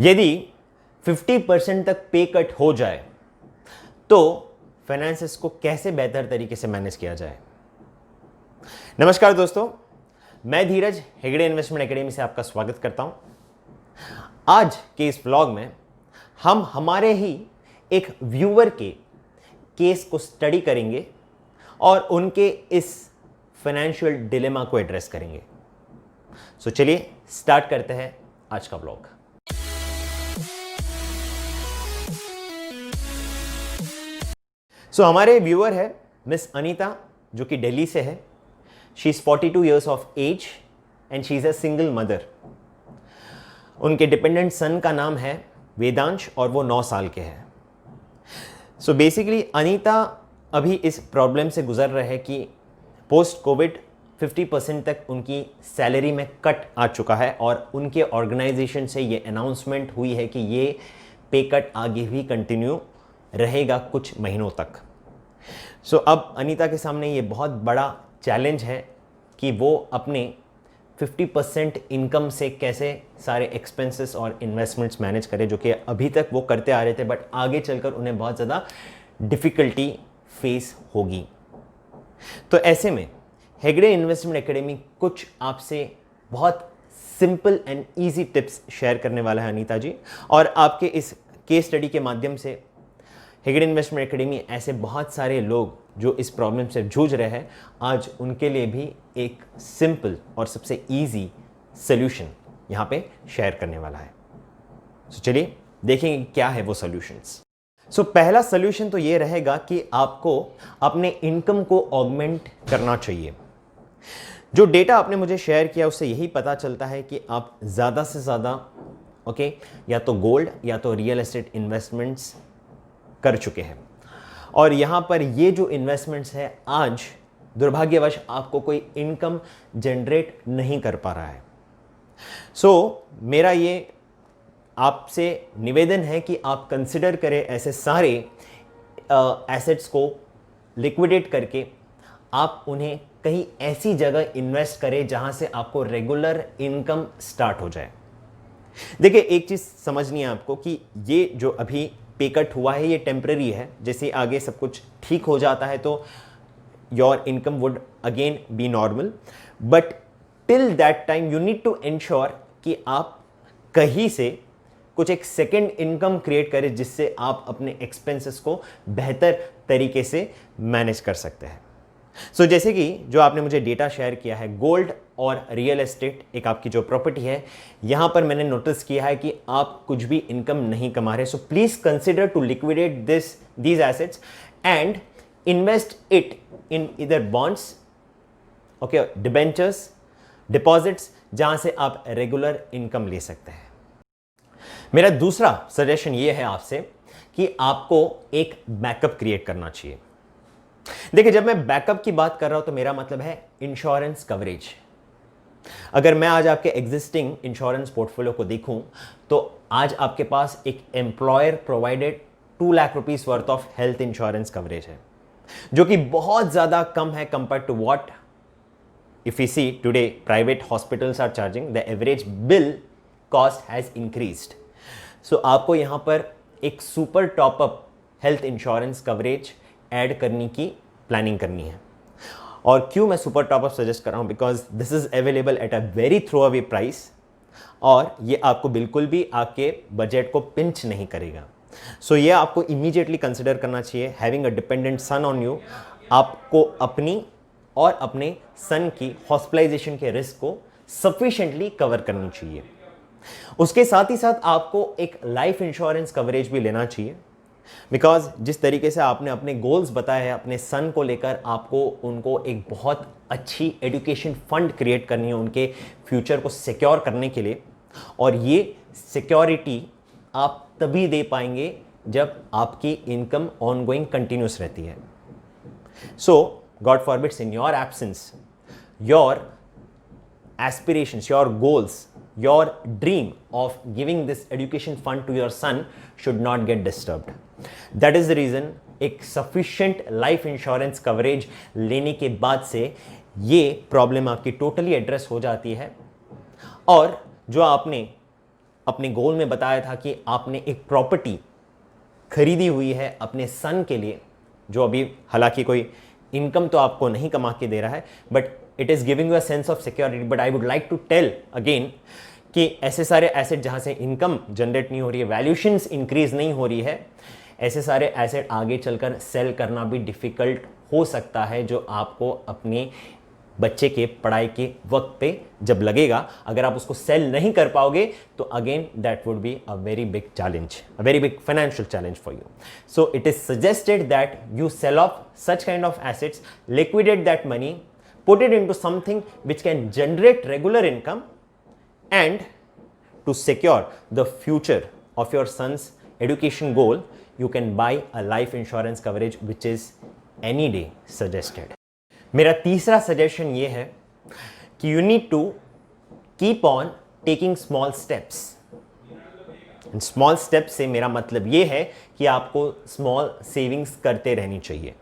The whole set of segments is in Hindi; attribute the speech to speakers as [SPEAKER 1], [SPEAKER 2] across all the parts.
[SPEAKER 1] यदि 50% तक पे कट हो जाए तो फाइनेंसेस को कैसे बेहतर तरीके से मैनेज किया जाए। नमस्कार दोस्तों, मैं धीरज हेगड़े इन्वेस्टमेंट एकेडमी से आपका स्वागत करता हूं। आज के इस व्लॉग में हम हमारे ही एक व्यूअर के केस को स्टडी करेंगे और उनके इस फाइनेंशियल डिलेमा को एड्रेस करेंगे। सो चलिए स्टार्ट करते हैं आज का व्लॉग। हमारे व्यूअर है मिस अनीता, जो कि दिल्ली से है। She is 42 years of age and she is a single mother. उनके डिपेंडेंट सन का नाम है वेदांश और वो 9 साल के हैं। सो बेसिकली अनीता अभी इस प्रॉब्लम से गुजर रहे हैं कि पोस्ट कोविड 50% तक उनकी सैलरी में कट आ चुका है और उनके ऑर्गेनाइजेशन से ये अनाउंसमेंट हुई है कि ये पे कट आगे भी कंटिन्यू रहेगा कुछ महीनों तक। अब अनीता के सामने ये बहुत बड़ा चैलेंज है कि वो अपने 50% इनकम से कैसे सारे एक्सपेंसेस और इन्वेस्टमेंट्स मैनेज करें, जो कि अभी तक वो करते आ रहे थे, बट आगे चलकर उन्हें बहुत ज़्यादा डिफ़िकल्टी फेस होगी। तो ऐसे में हेगड़े इन्वेस्टमेंट एकेडमी कुछ आपसे बहुत simple and easy tips share करने वाला है अनीता जी, और आपके इस केस स्टडी के माध्यम से हेगड़े इन्वेस्टमेंट एकेडमी ऐसे बहुत सारे लोग जो इस प्रॉब्लम से जूझ रहे हैं, आज उनके लिए भी एक सिंपल और सबसे इजी सॉल्यूशन यहाँ पे शेयर करने वाला है। चलिए देखेंगे क्या है वो सॉल्यूशंस। पहला सॉल्यूशन तो ये रहेगा कि आपको अपने इनकम को ऑगमेंट करना चाहिए। जो डेटा आपने मुझे शेयर किया उससे यही पता चलता है कि आप ज़्यादा से ज़्यादा या तो गोल्ड या तो रियल एस्टेट इन्वेस्टमेंट्स कर चुके हैं, और यहाँ पर ये जो इन्वेस्टमेंट्स है आज दुर्भाग्यवश आपको कोई इनकम जनरेट नहीं कर पा रहा है। मेरा ये आपसे निवेदन है कि आप कंसिडर करें ऐसे सारे एसेट्स को लिक्विडेट करके आप उन्हें कहीं ऐसी जगह इन्वेस्ट करें जहाँ से आपको रेगुलर इनकम स्टार्ट हो जाए। देखिए, एक चीज़ समझनी है आपको कि ये जो अभी पे कट हुआ है ये टेम्पररी है। जैसे आगे सब कुछ ठीक हो जाता है तो your income would again be normal, but till that time you need to ensure कि आप कहीं से कुछ एक सेकेंड इनकम क्रिएट करें जिससे आप अपने एक्सपेंसेस को बेहतर तरीके से मैनेज कर सकते हैं। जैसे कि जो आपने मुझे डेटा शेयर किया है, गोल्ड और रियल एस्टेट एक आपकी जो प्रॉपर्टी है, यहां पर मैंने नोटिस किया है कि आप कुछ भी इनकम नहीं कमा रहे। Please consider to liquidate these assets and invest it in either bonds, debentures, deposits, जहां से आप रेगुलर इनकम ले सकते हैं। मेरा दूसरा सजेशन यह है आपसे कि आपको एक बैकअप क्रिएट करना चाहिए। देखिए, जब मैं बैकअप की बात कर रहा हूं तो मेरा मतलब है इंश्योरेंस कवरेज। अगर मैं आज आपके एग्जिस्टिंग इंश्योरेंस पोर्टफोलियो को देखूं तो आज आपके पास एक employer provided 2 lakh rupees worth of health insurance coverage है, जो कि बहुत ज्यादा कम है compare to what if you see today private hospitals are charging. The average bill cost has increased. आपको यहां पर एक super top up health insurance coverage add करने की प्लानिंग करनी है। और क्यों मैं सुपर टॉपअप सजेस्ट कर रहा हूं? Because this is available at a very throw away price, और ये आपको बिल्कुल भी आपके बजट को पिंच नहीं करेगा। ये आपको इमीडिएटली कंसिडर करना चाहिए। Having a dependent son on you, आपको अपनी और अपने सन की हॉस्पिटलाइजेशन के रिस्क को सफिशिएंटली कवर करनी चाहिए। उसके साथ ही साथ आपको एक लाइफ इंश्योरेंस कवरेज भी लेना चाहिए, बिकॉज जिस तरीके से आपने अपने गोल्स बताए हैं अपने सन को लेकर, आपको उनको एक बहुत अच्छी एजुकेशन फंड क्रिएट करनी है उनके फ्यूचर को सिक्योर करने के लिए, और ये सिक्योरिटी आप तभी दे पाएंगे जब आपकी इनकम ऑनगोइंग कंटिन्यूस रहती है। God forbids, in your absence, your aspirations, your goals, your dream of giving this education fund to your son should not get disturbed. That is the reason एक sufficient life insurance coverage लेने के बाद से ये प्रॉब्लम आपकी टोटली एड्रेस हो जाती है, और जो आपने अपने गोल में बताया था कि आपने एक प्रॉपर्टी खरीदी हुई है अपने सन के लिए, जो अभी हालांकि कोई इनकम तो आपको नहीं कमा के दे रहा है, but it is giving you a sense of security. But I would like to tell again कि ऐसे सारे एसेट जहां से इनकम जनरेट नहीं हो रही है, वैल्यूशंस इंक्रीज नहीं हो रही है, ऐसे सारे एसेट आगे चलकर सेल करना भी डिफिकल्ट हो सकता है, जो आपको अपने बच्चे के पढ़ाई के वक्त पे जब लगेगा, अगर आप उसको सेल नहीं कर पाओगे तो again that would be a very big challenge, a very big financial challenge for you. So it is suggested that you sell off such kind of assets, liquidate that money, put it into something which can generate regular income, and to secure the future of your son's education goal, you can buy a life insurance coverage which is any day suggested. मेरा तीसरा सजेशन ये है कि you need to keep on taking small steps. Small step से मेरा मतलब ये है कि आपको स्मॉल सेविंग्स करते रहनी चाहिए।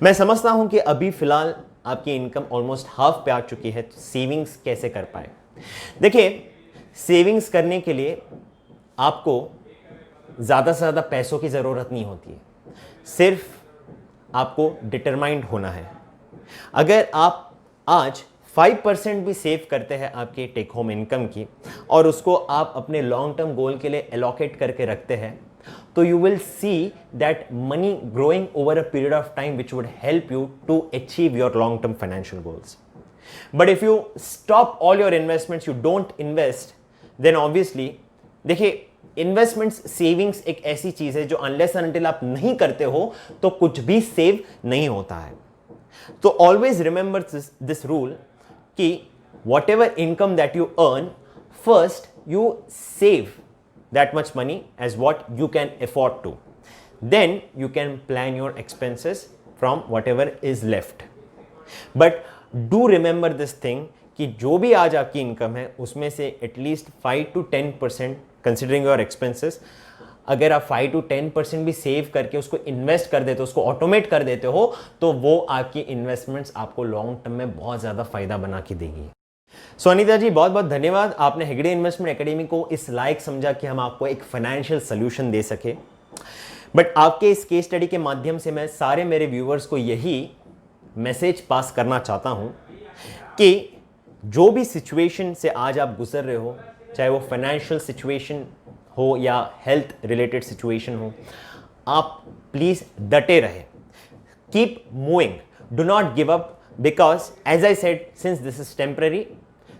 [SPEAKER 1] मैं समझता हूं कि अभी फिलहाल आपकी इनकम ऑलमोस्ट हाफ पे आ चुकी है, तो सेविंग्स कैसे कर पाए? देखिए, सेविंग्स करने के लिए आपको ज़्यादा से ज़्यादा पैसों की ज़रूरत नहीं होती है, सिर्फ आपको डिटरमाइंड होना है। अगर आप आज 5% भी सेव करते हैं आपके टेक होम इनकम की, और उसको आप अपने लॉन्ग टर्म गोल के लिए एलोकेट करके रखते हैं, तो you will see that money growing over a period of time which would help you to achieve your long-term financial goals. But if you stop all your investments, you don't invest, then obviously, देखिए, इन्वेस्टमेंट्स सेविंग्स एक ऐसी चीज है जो अनलेस एंड अनटिल आप नहीं करते हो तो कुछ भी सेव नहीं होता है। तो ऑलवेज रिमेंबर दिस रूल कि what ever income that you earn, first you save that much money as what you can afford to, then you can plan your expenses from whatever is left. But do remember this thing कि जो भी आज आपकी इनकम है उसमें से at least 5 to 10% considering your expenses, अगर आप 5 to 10% भी सेव करके उसको इन्वेस्ट कर देते हो, उसको ऑटोमेट कर देते हो, तो वो आपकी इन्वेस्टमेंट्स आपको लॉन्ग टर्म में बहुत ज़्यादा फायदा बना के देगी। सो अनीता जी, बहुत बहुत धन्यवाद। आपने हेगड़े इन्वेस्टमेंट एकेडमी को इस लायक समझा कि हम आपको एक फाइनेंशियल सोल्यूशन दे सके। बट आपके इस केस स्टडी के माध्यम से मैं सारे मेरे व्यूअर्स को यही मैसेज पास करना चाहता हूं कि जो भी सिचुएशन से आज आप गुजर रहे हो, चाहे वो फाइनेंशियल सिचुएशन हो या हेल्थ रिलेटेड सिचुएशन हो, आप प्लीज डटे रहे, keep moving, do not give up, because as I said, since this is temporary,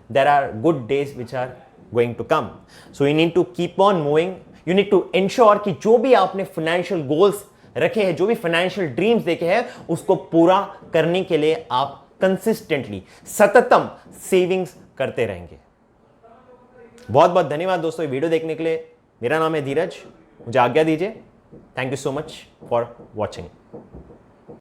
[SPEAKER 1] there are good days which are going to come. So you need to keep on moving. You need to ensure कि जो भी आपने फाइनेंशियल गोल्स रखे हैं, जो भी फाइनेंशियल ड्रीम्स देखे हैं, उसको पूरा करने के लिए आप कंसिस्टेंटली सततम सेविंग्स करते रहेंगे। बहुत बहुत धन्यवाद दोस्तों वीडियो देखने के लिए। मेरा नाम है धीरज, मुझे आज्ञा दीजिए। Thank you so much for watching.